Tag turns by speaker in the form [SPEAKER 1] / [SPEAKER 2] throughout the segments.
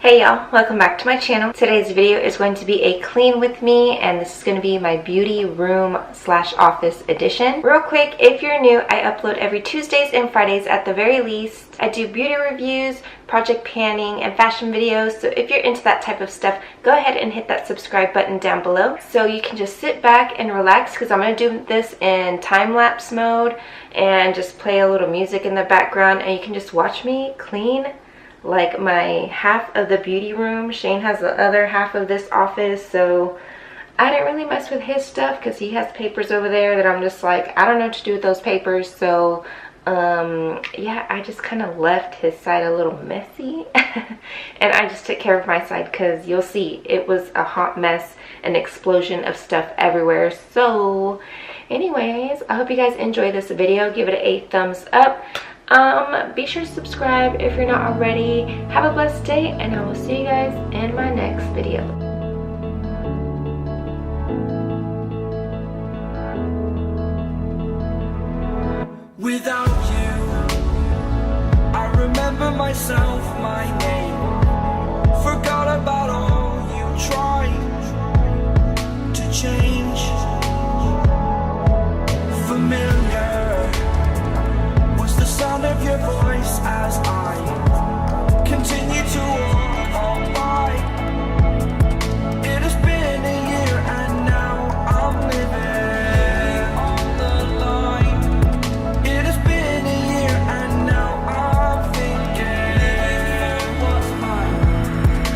[SPEAKER 1] Hey y'all, welcome back to my channel. Today's video is going to be a clean with me, and this is going to be my beauty room / office edition. Real quick, if you're new, I upload every Tuesdays and Fridays at the very least. I do beauty reviews, project panning, and fashion videos, so if you're into that type of stuff, go ahead and hit that subscribe button down below so you can just sit back and relax, because I'm going to do this in time-lapse mode and just play a little music in the background, and you can just watch me clean like my half of the beauty room. Shane has the other half of this office, so I didn't really mess with his stuff because he has papers over there that I'm just like, I don't know what to do with those papers. So yeah, I just kind of left his side a little messy and I just took care of my side, because you'll see it was a hot mess, an explosion of stuff everywhere. So anyways, I hope you guys enjoy this video. Give it a thumbs up. Be sure to subscribe if you're not already. Have a blessed day, and I will see you guys in my next video.
[SPEAKER 2] Without you, I remember myself, my name. Forgot about all you tried to change. Familiar the sound of your voice as I continue to walk on by. It has been a year and now I'm living on the line. It has been a year and now I'm thinking what's mine,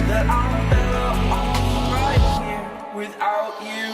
[SPEAKER 2] that I'm better off right here without you.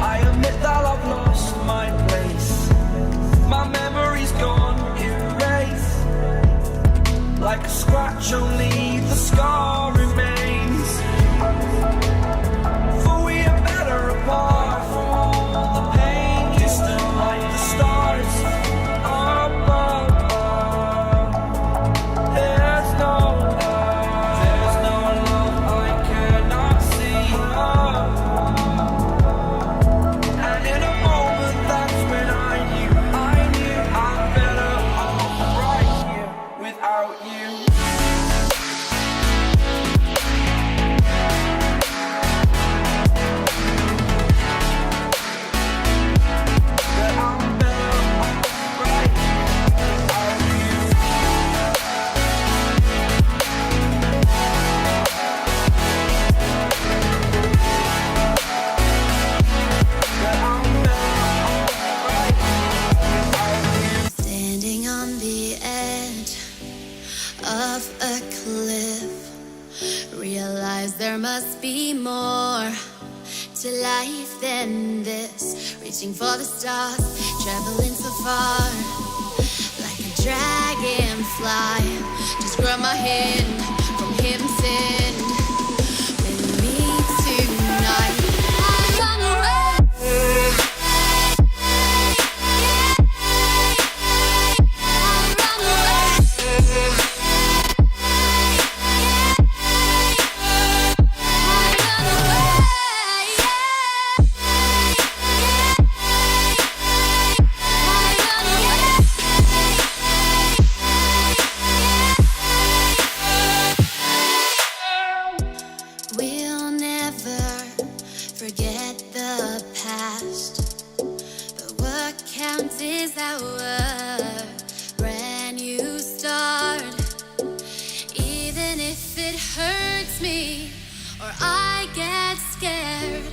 [SPEAKER 2] I admit that I've lost my place. My memory's gone erased. Like a scratch, only the scar remains. For we are better apart from all the pain. Distant like the stars above. There's no love I cannot see. And in a moment, that's when I knew I'm better off right here without you.
[SPEAKER 3] There must be more to life than this. Reaching for the stars, traveling so far, like a dragonfly. Just grab my hand from heaven's send. With me tonight, I'm gonna run. Forget the past, but what counts is our brand new start. Even if it hurts me or I get scared,